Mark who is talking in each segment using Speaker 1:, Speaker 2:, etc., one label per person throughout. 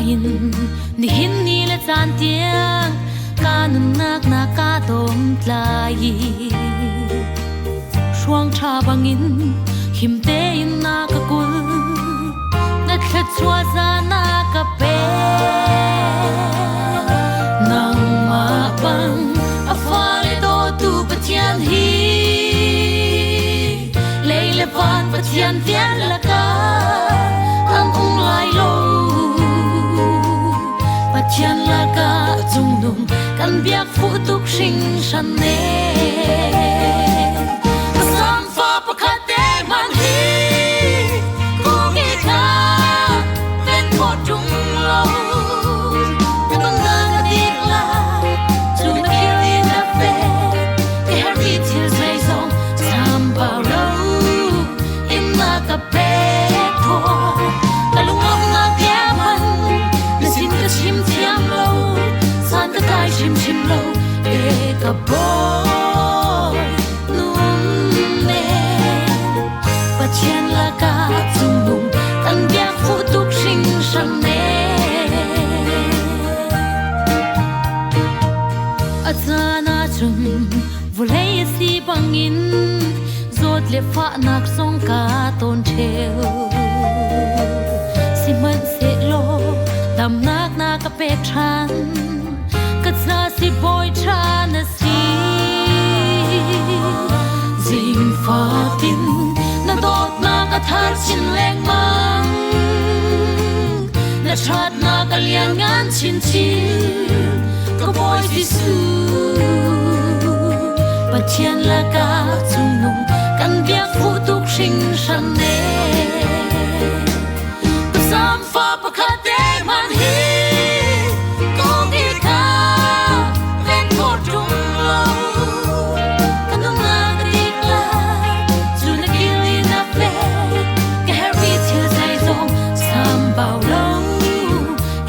Speaker 1: hin ni hin ni le chan tiang kanun nak na ka tom tlai shuang tha bangin him te in na ka kul na thlet chua za na ka pe nang ma bang a fa le do tu pathian hi leile van pathian tian la ka ang ung lai lo pathian la ka chung num kan biak fu tuk hring shan ne sam fa pakhat te man hi ko nge ka ven ko chung lo kan na ga dik la chu na kill in a fe ke hari til sai song sam ba lo in na ka pe tho ka lung om na kya man na sin ka chim tiam lo san ka kai chim chim lo e ka boy num ne pathian la ka chung num kan bia fu tuk hring shan ne achana chung volei si bangin zot le fa nak song ka ton theu si man se lo dam nak na ka pe than ka za si boy than na si zing fa tin na dot na ka thar chin leng mang na chat na ka lian ngan chin chin ka boy si su pathian la ka chung nung kan biak fu tuk hring shan ne ka sam fa pakhat te man hi ko nge ka ven ko chung lo kan na ga dik la chu na kill in a fe ke hari til sai song sam bao lo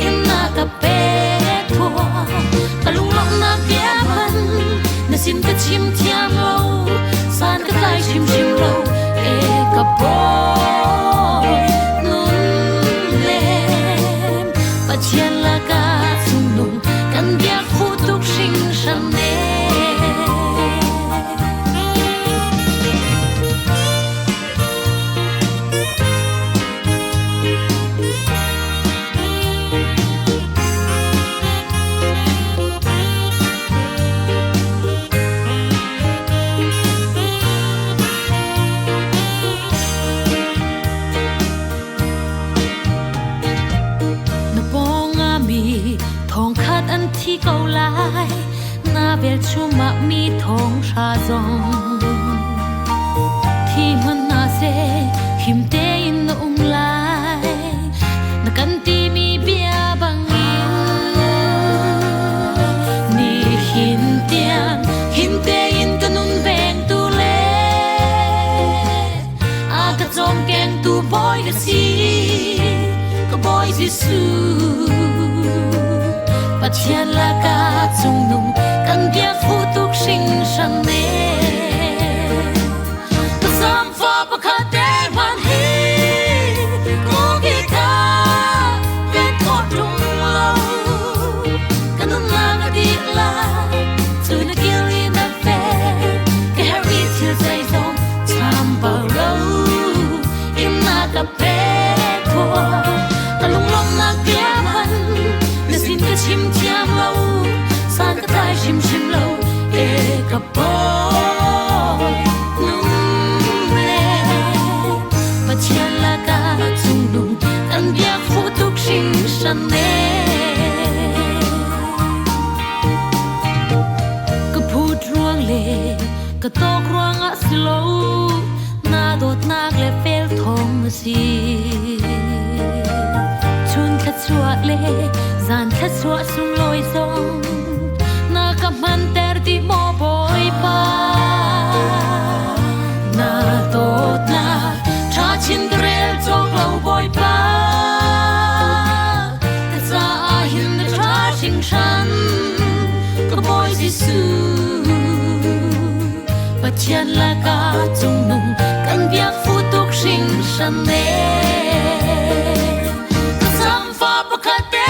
Speaker 1: in na ka pe tho ka lung long na kya man na sin ka chim tiam lo san ka kai chim chim lo e ka boy nun le pathian la ka chung nung kan biak fu tuk hring shan ne thong khat an thi kau lai na bel chuma mi thong sha zong thi man na se him te in na lai na kan ti mi bia bang ni hin te in kanun veng tu le a ka chom keng tu boy ga si ka boy si su pathian la ka chung nung kan biak fu tuk hring shan ne ka sam fa pakhat te man hi ko nge ka ven ko chung lo kan na ga dik la chu na kill in a fe ke hari til sai song sam ba lo in na ka pe tho ka lung long na kya man sin ka chim tiam lo san ka tai chim chim lo e ka boy num le pathian la ka chung nung kan biak fu tuk hring shan ne ka phut ruang le ka tok ruang a slow na dot nak le fel thong si chun ka chua le zan thla chua sung loi song na ka man ter di mo boy pa na tot na tha chin rel chok lo boy pa ka za hin na tha sing shan ka boy si su pathian la ka chung nung kan biak fu tuk hring shan ne ka sam fa pakhat te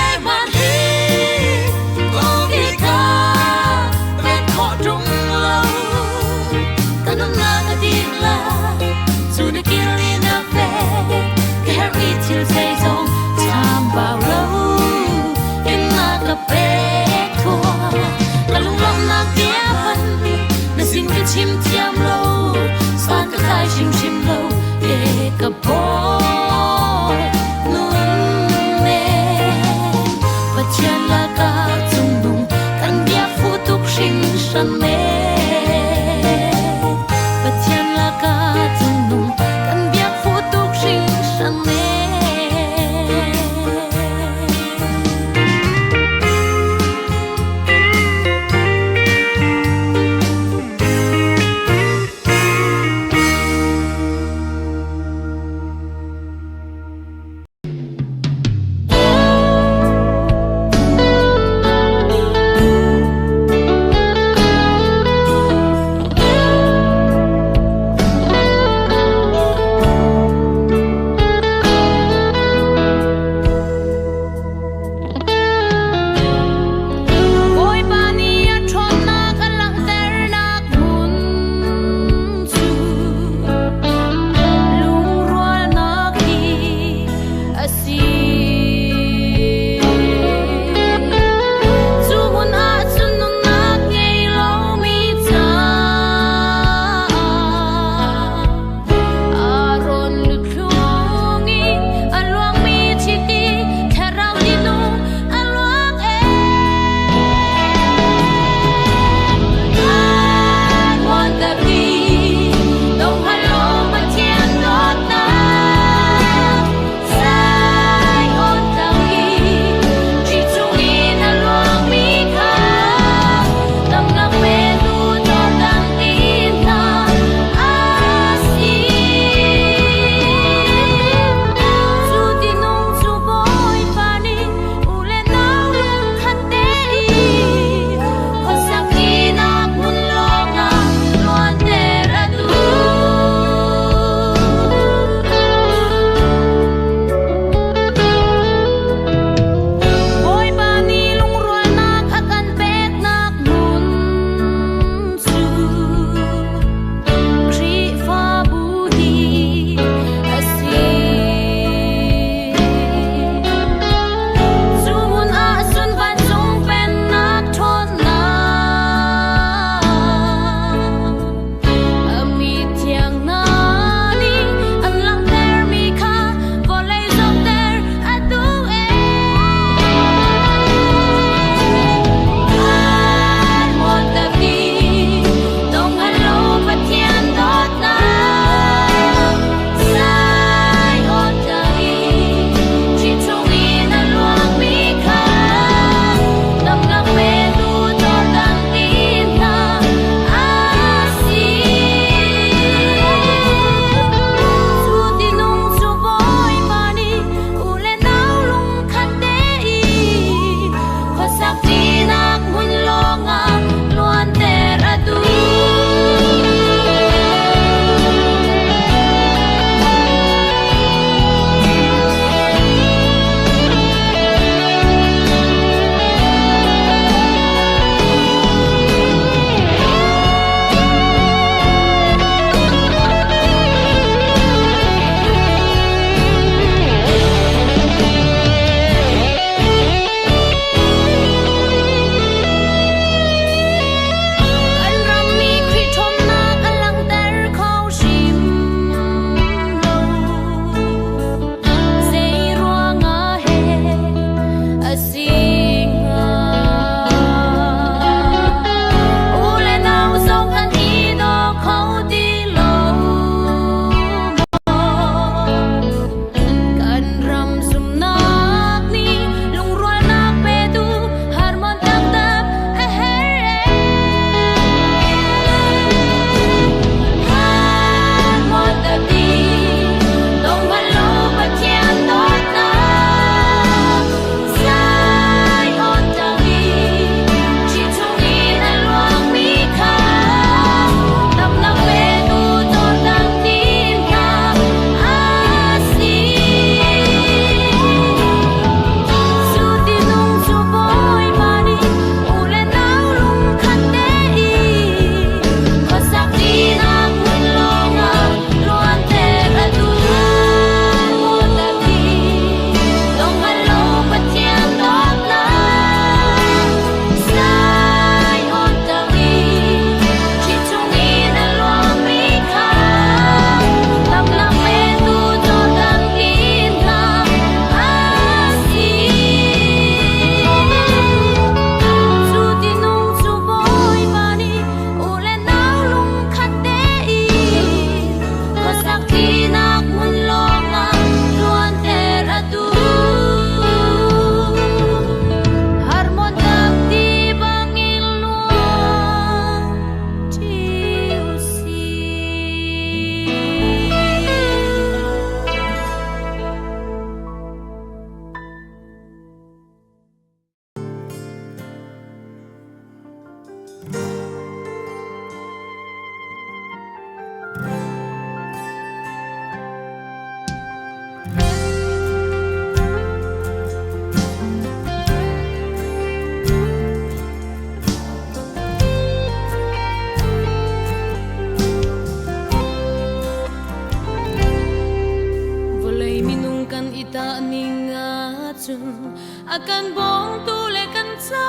Speaker 1: akan bong tulay kan sa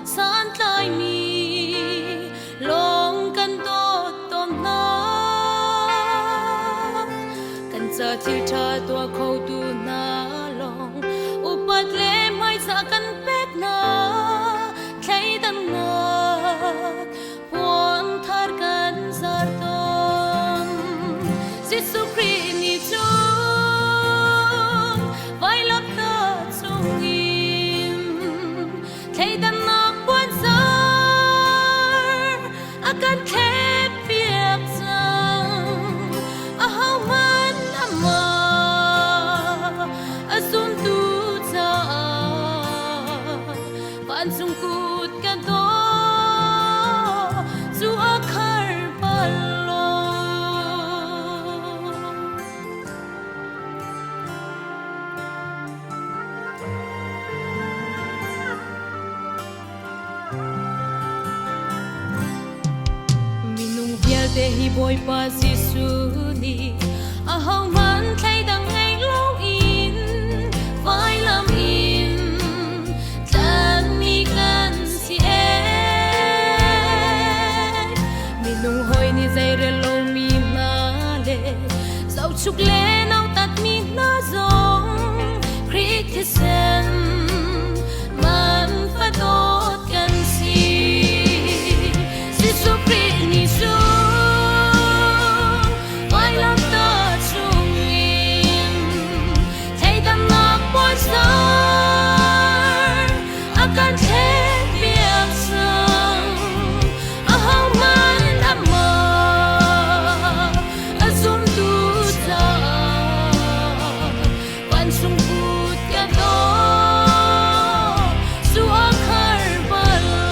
Speaker 1: saan tay mi long kan to tom na kan sa thi tha tua khâu tu na long upat le mai sa kan pek na khai dan na puan thar kan sar tom Giêsu Christ ni chu vai lấp ta chung im khai dan na puan sar akan khép việc rằng hao man ama azun tu cha van chung kut ka do zu akhar palo minung bial te hi boy pa si su ni hao man khai dang ngay lâu in vai lam in tan mi kan si e minung hoi ni zai re lo mi na le sau chuk le nau tat mi na zong Christian man fa dot kan si Giêsu Christ ni su vai lam ta chung in thay đam na poi sar akan khép việc rằng hao man ama azum tu cha van chung kut ka do su akhar balo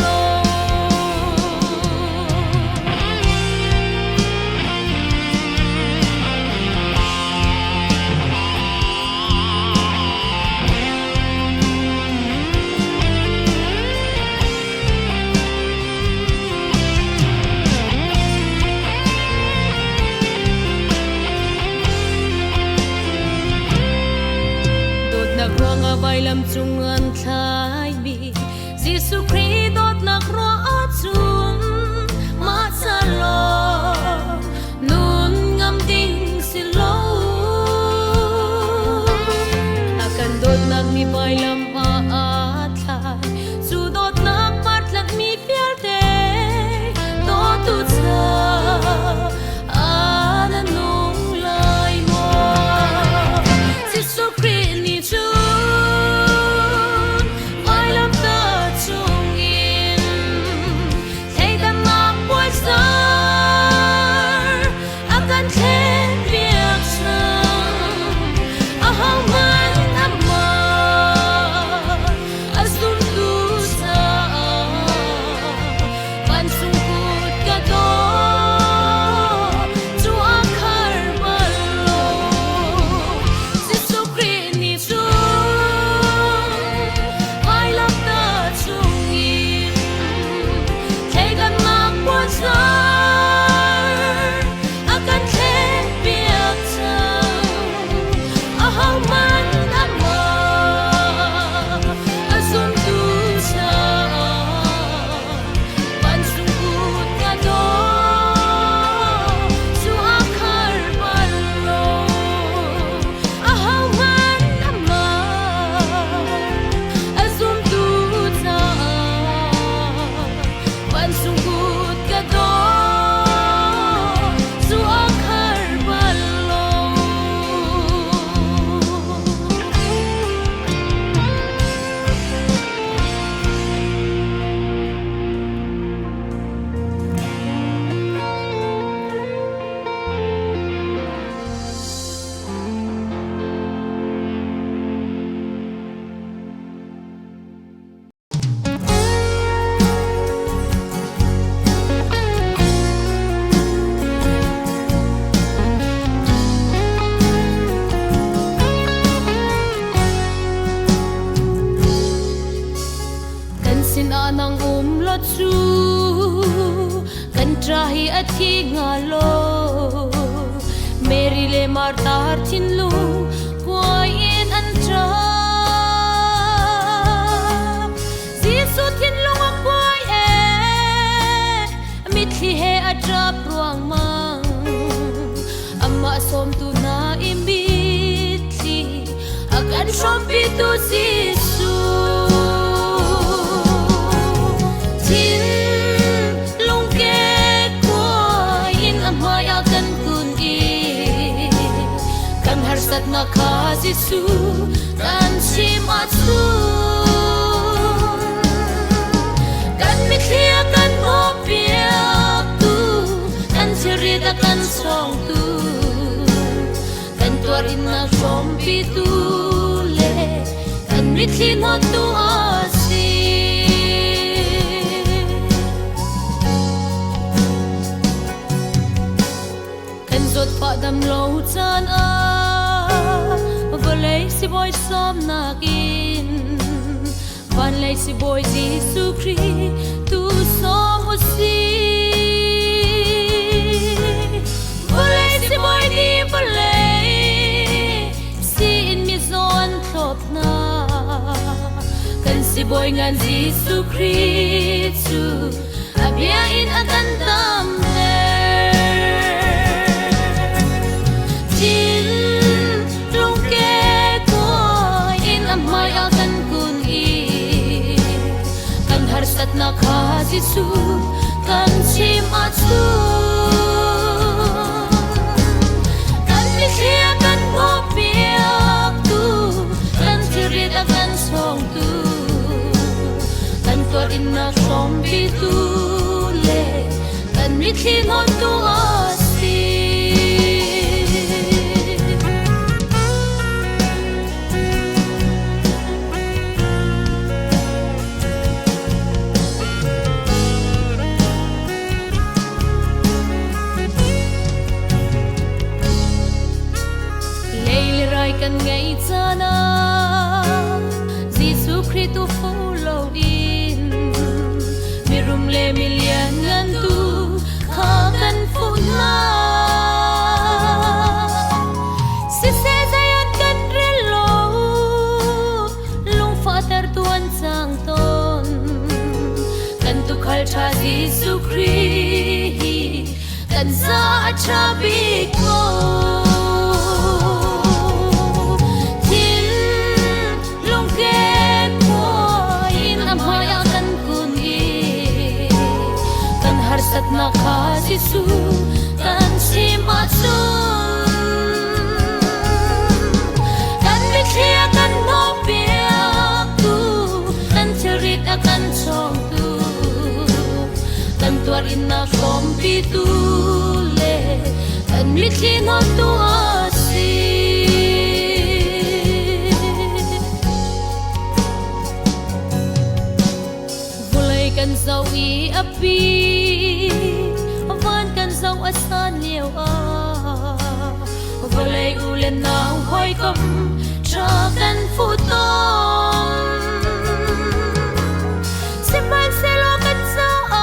Speaker 1: dot na ruang a vai lam chung an thlai mi Giêsu Christ dot na ro a chung ma cha lo nun ngam ding si lo akan dot nak mi vai lam a thlai chu dot nak pat lak mi pial te dot tu cha ana nong lai mo Giêsu Christ ni chu vai lam ta chung in thay đam na poi sar akan khép việc rằng hao man ama azum tu cha van chung kut ka do chu akhar balo Giêsu Christ ni chu vai lam ta chung in thay đam na poi sar akan khép việc rằng hao man ama azum tu cha van chung kut ka do chu akhar balo hao man ama azum tu cha van chung kut ka do chu akhar balo kan sin anang lo chu kan trahi athi ngalo Mary le Martha thin lu quay in an tra Giêsu kan chim at su kan mi khia kan mo piak tu kan chirita kan song tu kan tuarin na som pi tu le kan mi thi mo tu asi kan zot pa dam lo chan a volei si boy som na kin van lei si boy Giêsu Christ tu som o si volei si boy di volei si in mi zon thop na kan si boy ngan Giêsu Christ su abia in akan tam sat na kha Giêsu kan chim at su kan mi khia kan mo piak tu kan tirit kan song tu kan tor in na som bi tu le kan mi khi ngon tu asi kan ngay chana Giêsu Christ tu follow in mirum le million ngan tu kha kan fu na si se zayat kan relo lung father tuan sang ton kan tu khal tha Giêsu Christ kan za acha big ko sat na kha Giêsu kan chim at su kan mi khia kan mo piak tu kan chirit kan chong tu kan tuar in na som pi tu le kan mi khi no tu asi volei kan zau i api dòng asan liêu a volei ulen nau hoi kom tra kan fu tom siman se lo kan sa a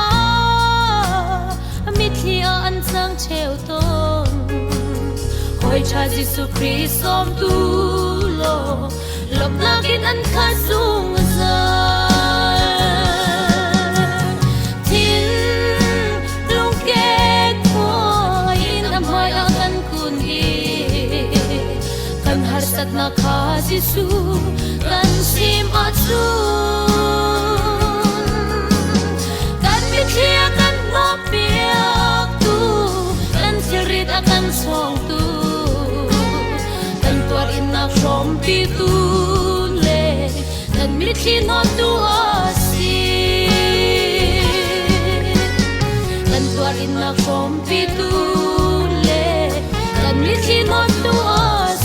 Speaker 1: mi thia an sang cheu ton hoi cha Giêsu Christ som tu lo lop na kin an kha sung za sat na kha Giêsu kan chim at su kan mi khia kan mo piak tu kan chirit kan song tu kan tuar in na som pi tu le kan mi khi no tu asi kan tuar in na som pi tu le kan mi khi no tu asi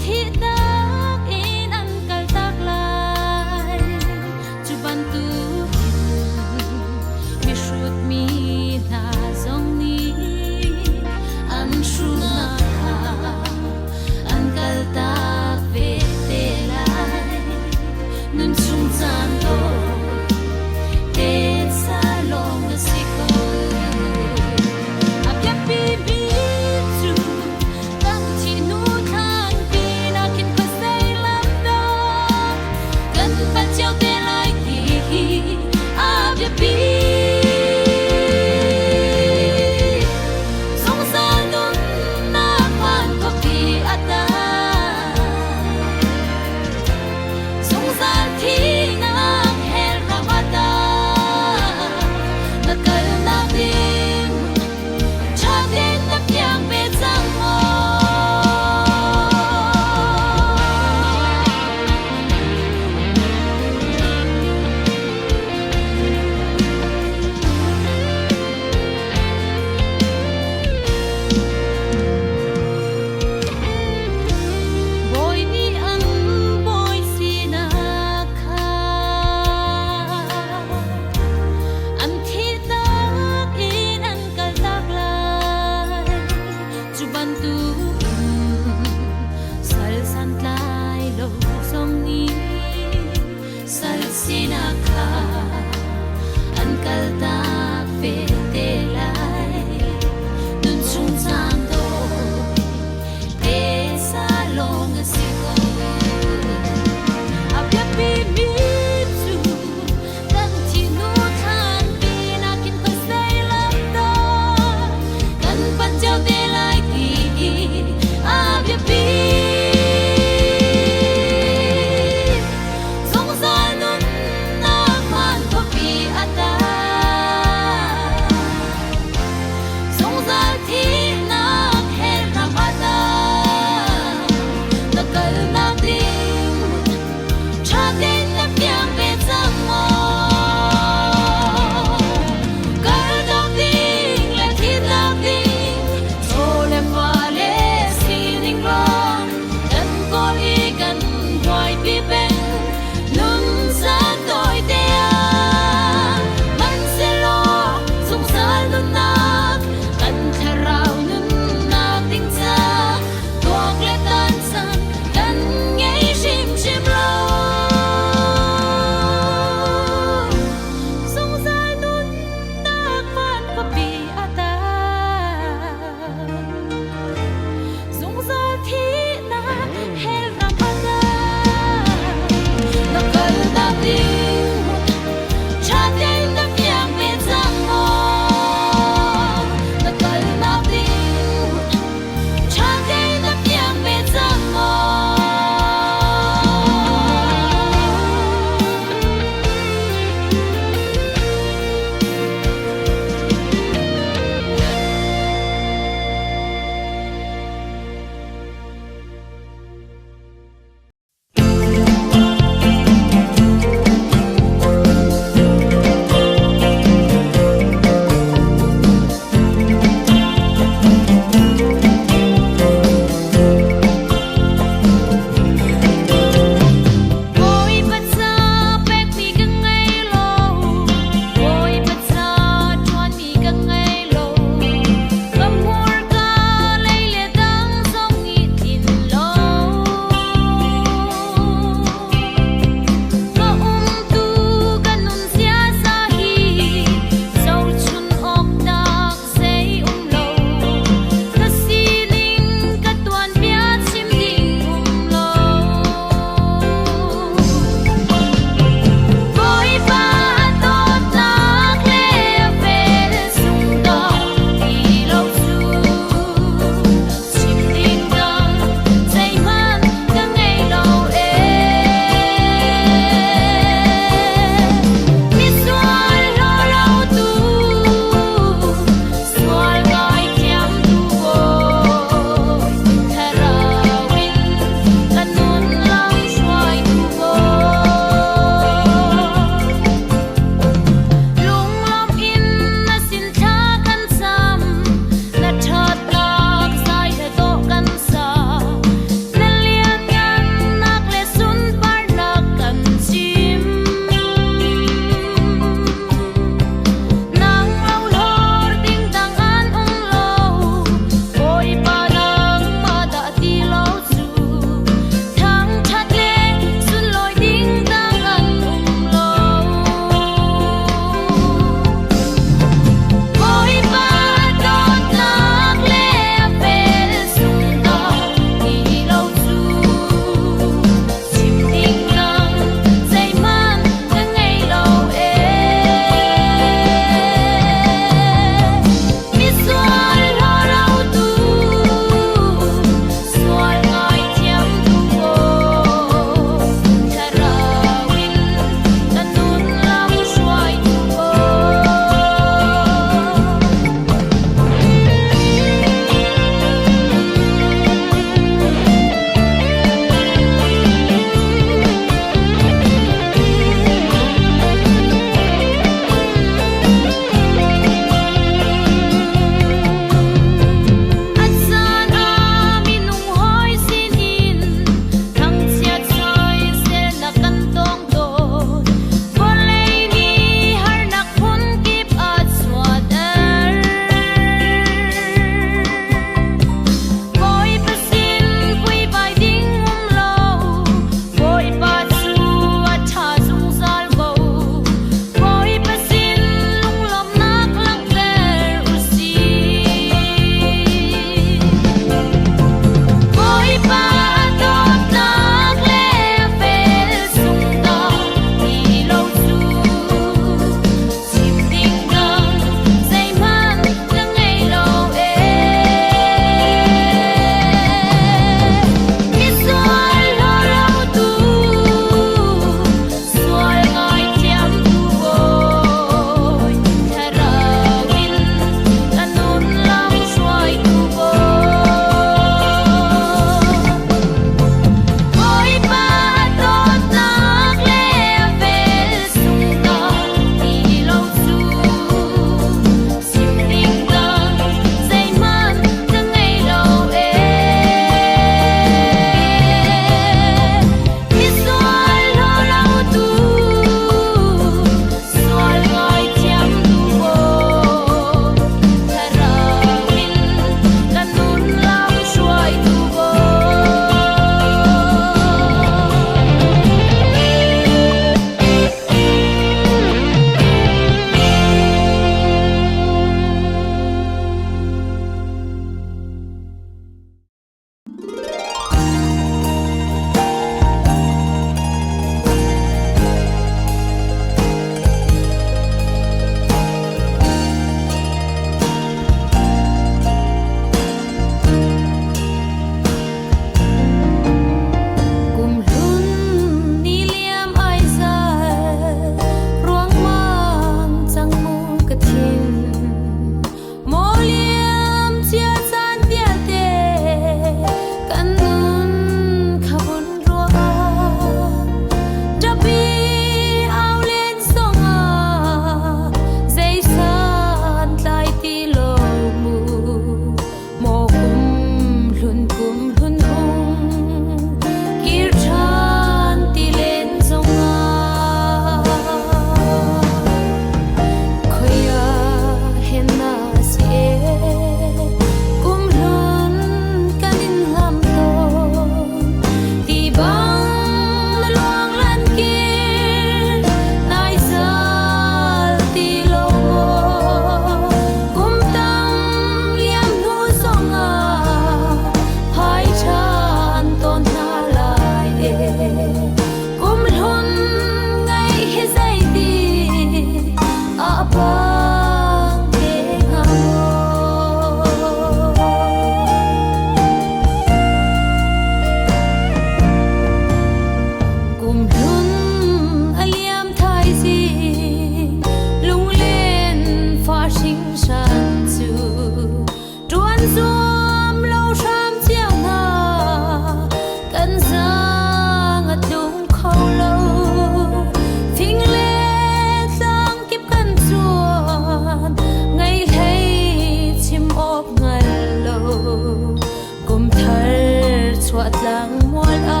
Speaker 1: chua lang mual a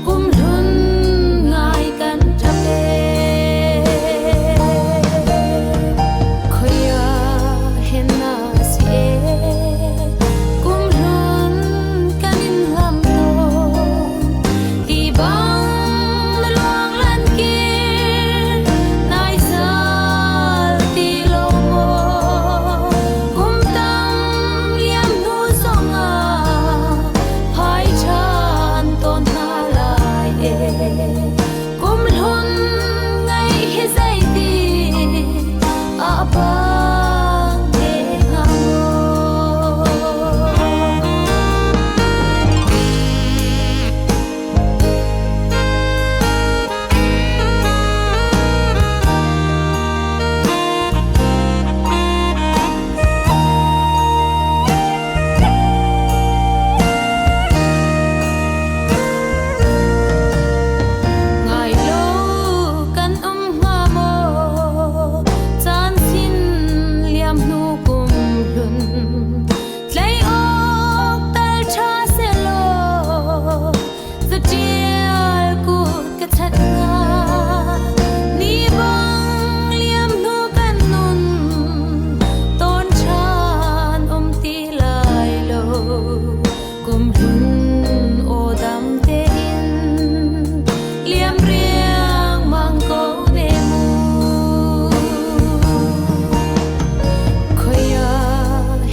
Speaker 1: kum lun ngai kan thave khoya henna se kum lun kanin lam to ti bang luang lan kin nai sal ti lo mo kum tang liam nu songa phai chan ton na lai e kum lun ngai he sai ti a bang e ngamo ngai lo kan nga mo chan sin liam nu kum lun tlai ok tal cha se lo za tial ku ka chat nga ni bang liam nu kan nun ton chan ti lai lo kum lun o dam te in liam riang mang ko ne mu khoya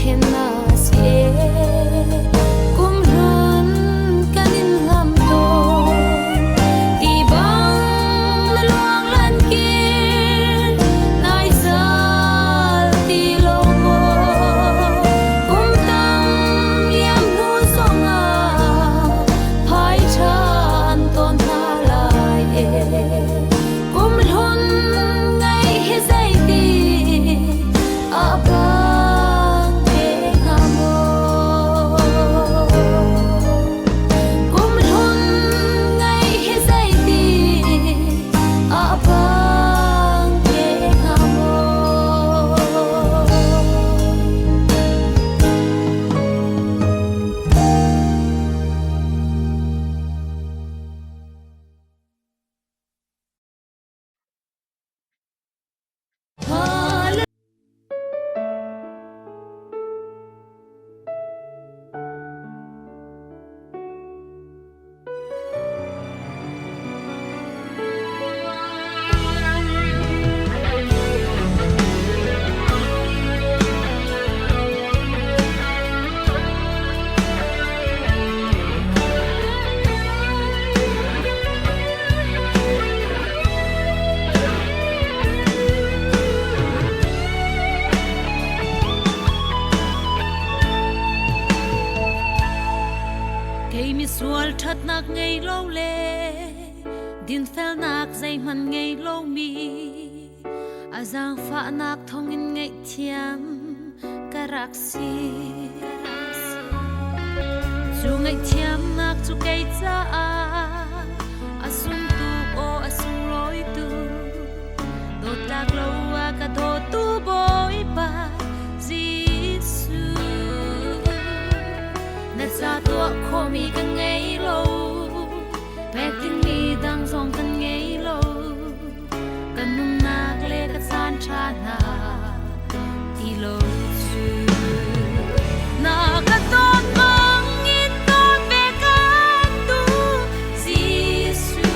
Speaker 1: henna se kum lun kanin lam to ti bang luang lan kin nai sal ti lo mo kum tang liam nu songa phai chan ton na lai e kum lun ngai he sai ti a bang e ngamo kum lun ngai he sai ti a bang e ngamo cây mi sual that nak ngei lo le din fel nak zai man ngei lo mi azang fa nak thong in ngei thiam karak si chu ngei thiam nak chu cây cha a asung tu o asung loi tu do tak lo a ka do tu boy ba Giêsu na cha to kho mi kan ngei lo pe tin mi dang song kan ngei lo kan nung nak le ka san cha na ti lo chu na ka ton mang in ton ve kan tu Giêsu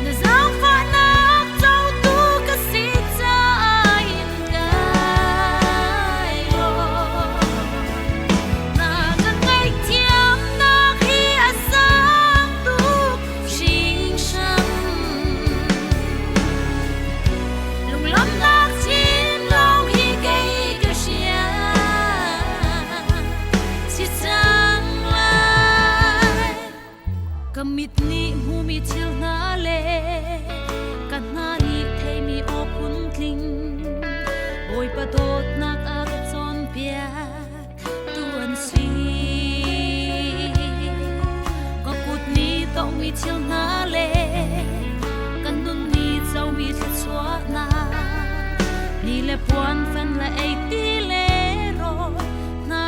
Speaker 1: na zang fa nak chau tu ka si cha in kai lo na ka ngai thiam na khi a sang tu sing sang lung lam nak chin long hi cây ka sia si chang lai kamit ni mu mi chil na le kan na ni thei mi o pun tling oi pa dot nak a ka chon pia tuan si ko kut ni to mi chil na le kan nun ni chau mi chwa na ni le puan fan la ei ti le ro na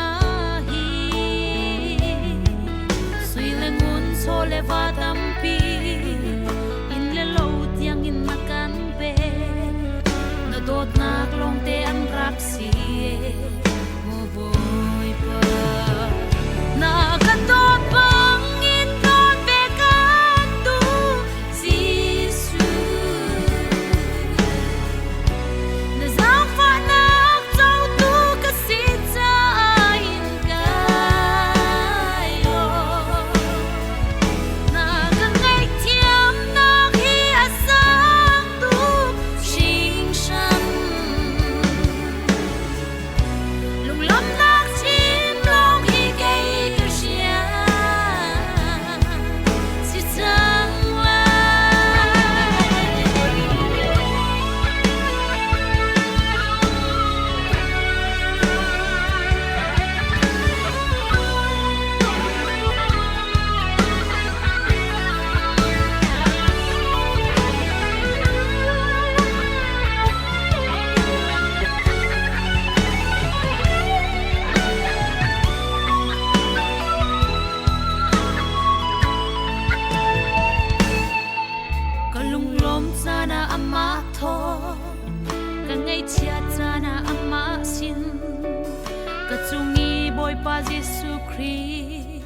Speaker 1: bồi pa Giêsu Christ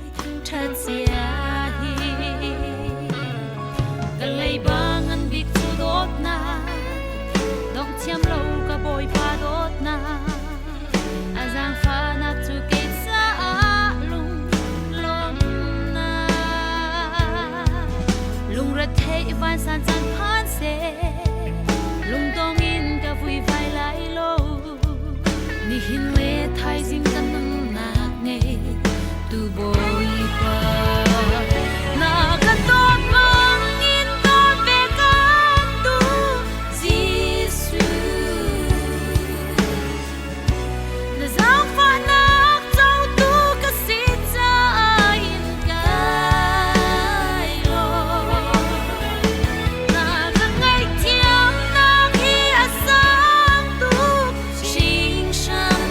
Speaker 1: thật xia hi cái lấy băng ngân bị chu đốt na động chiêm lâu cả bồi pa đốt na giang pha na tu kết sa lung lom na lung rệt thế van san san phan se lung tong in cả vui vai lại lâu ni hin le thai zing kan nam nak ne tu bồi pa na kan tot mang in tot ve kan tu Giêsu na zang pha nak châu tu ka si cha in kai lo na kan ngai thiam na khi a sang tu sinh sanh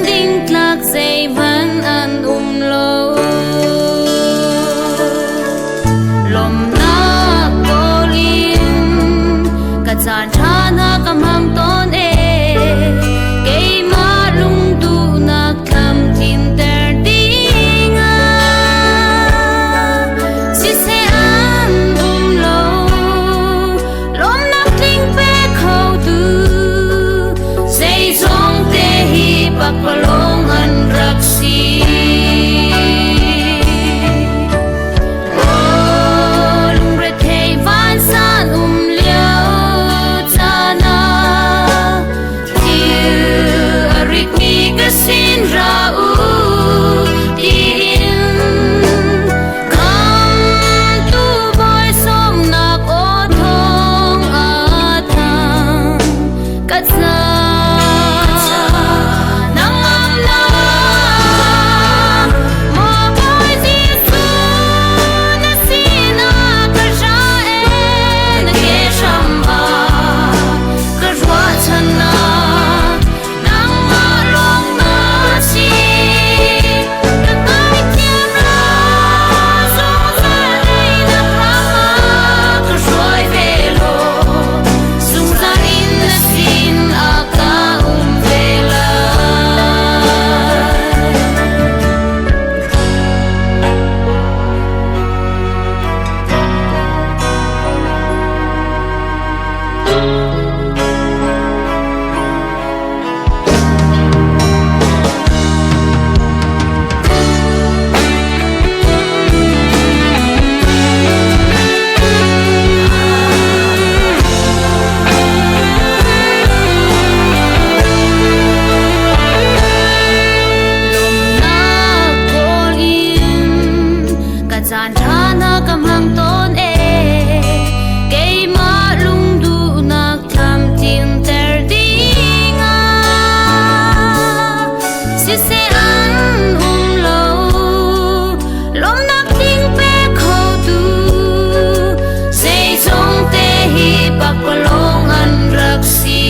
Speaker 1: ding tlak say man an lo lom na kolin ka chan thana kam hang ton e ke ma lung tu na kam tin ter dinga si se an lo lom na ting pe khâu tu say song te hi bak palong an rak si sin ra u tin kam tu boy som na ko thong a thang ka sa nang am na mo boy si su na sina ka ja e na ke shamba ka jwa chana chan thana kam hang ton e ke ma lung du nak tham tin ter dinga si se an lo lom nak ting pe khâu tu say song te hi bak palong an rak si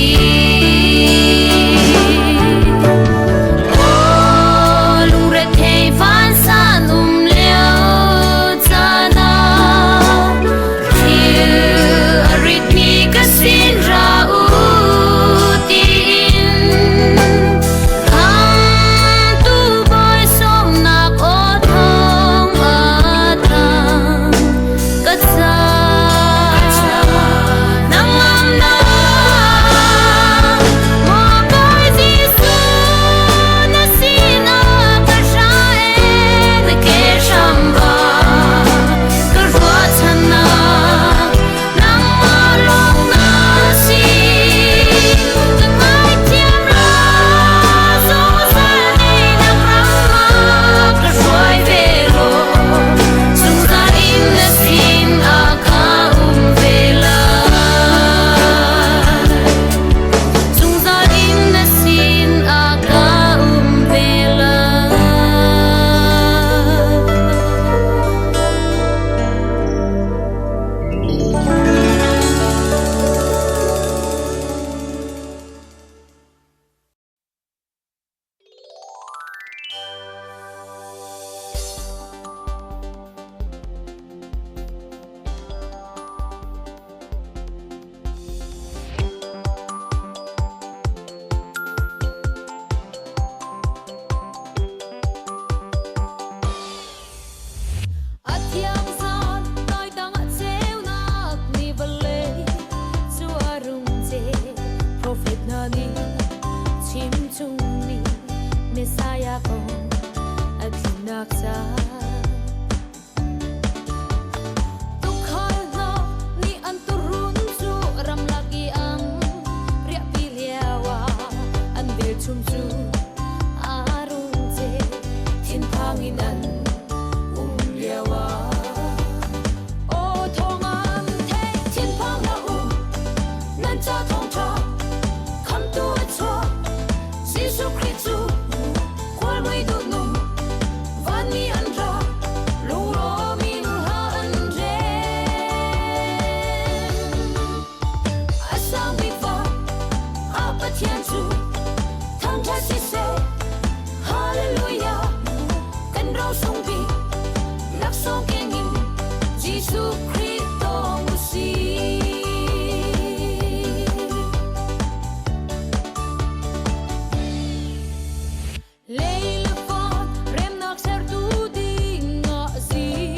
Speaker 1: Leilefon rem nak sertu ding nga si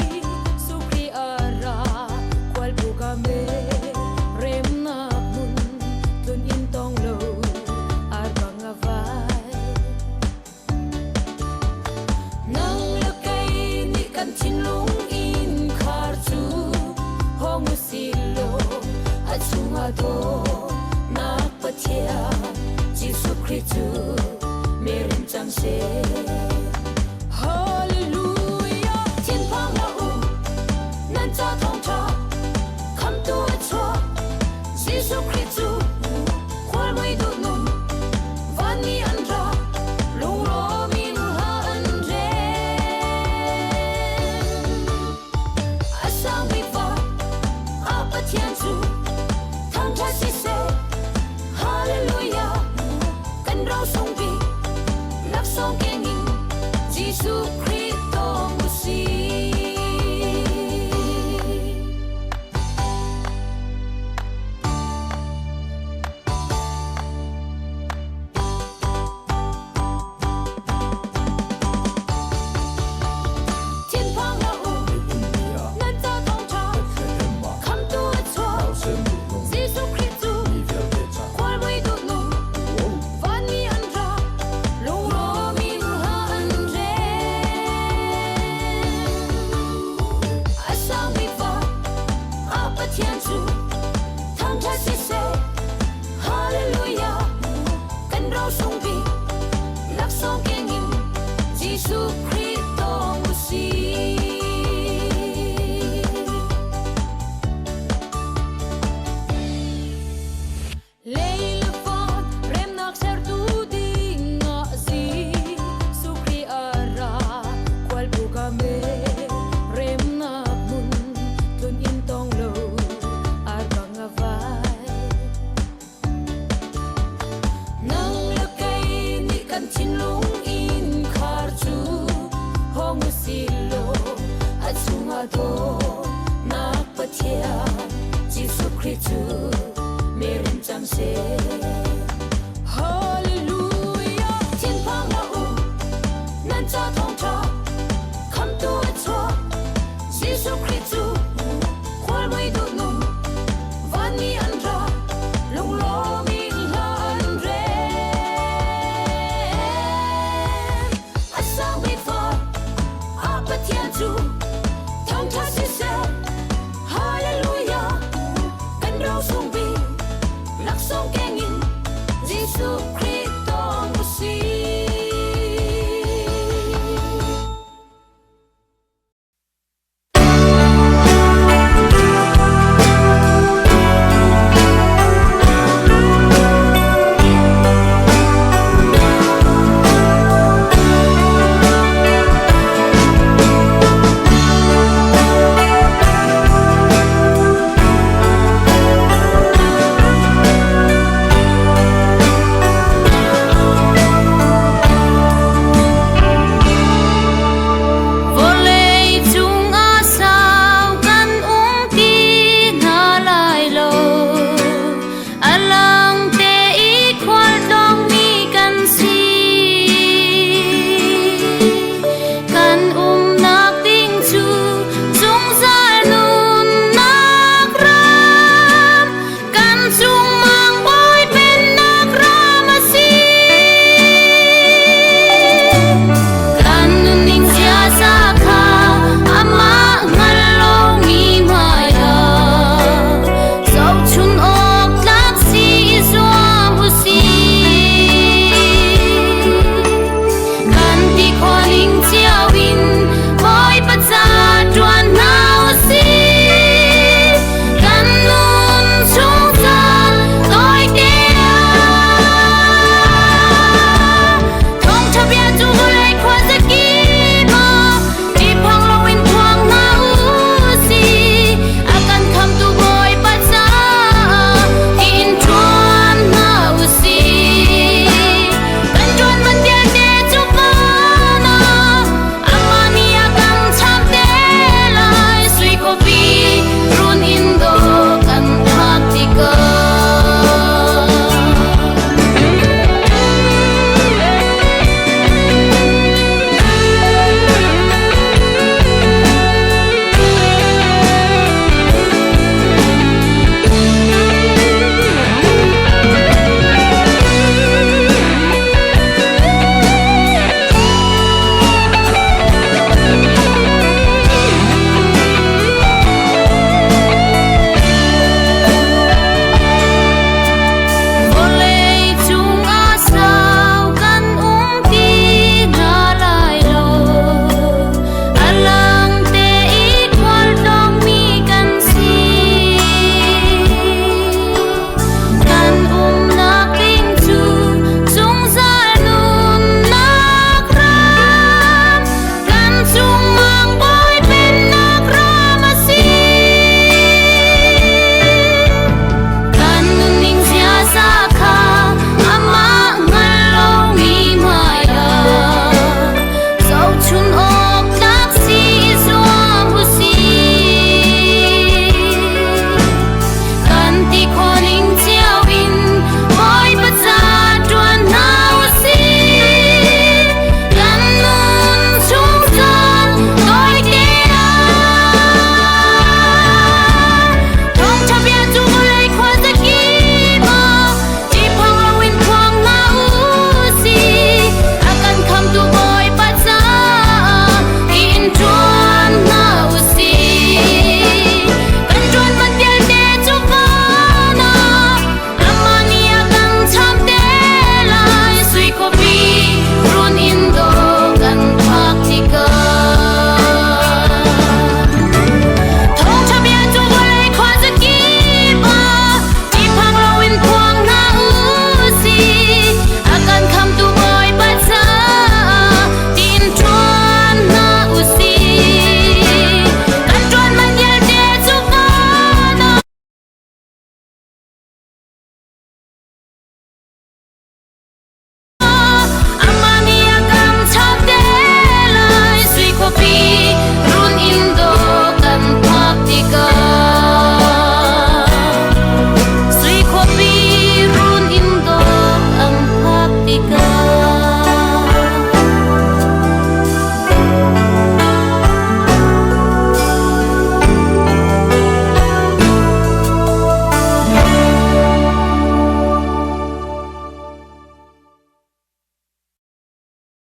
Speaker 1: sukri ara kwal bugame rem nak mun tun intong lo arbang avai nang lakai ni kan chin lung in khar chu hong silo achunga do nak pathia jisu christu merin chang se hallelujah thiên phang la u nan cha thong cha kham tu cho jisu christu khwal mai du num van ni an ra lu ro min ha an re asang vi va apa tian chu thang cha si se hallelujah kan rao song vi lắc song keng in Giêsu Christo mu si thiên phang la u nan cha thong cha kham tu cho Giêsu Christu khwal mai du num van ni an ra lu ro min ha an re asang vi va apa tian chu thang cha si se hallelujah kan rao song vi lak song keng in Giêsu Christo mu si Leilefon rem nak sertu ding nga si sukri ara kwal bugame rem nak mun tun intong lo arbang avai nang lakai ni kan chin lung in khar chu hong silo achunga do nak pathia jisu christu merin chang se hallelujah thiên phang la u nan cha thong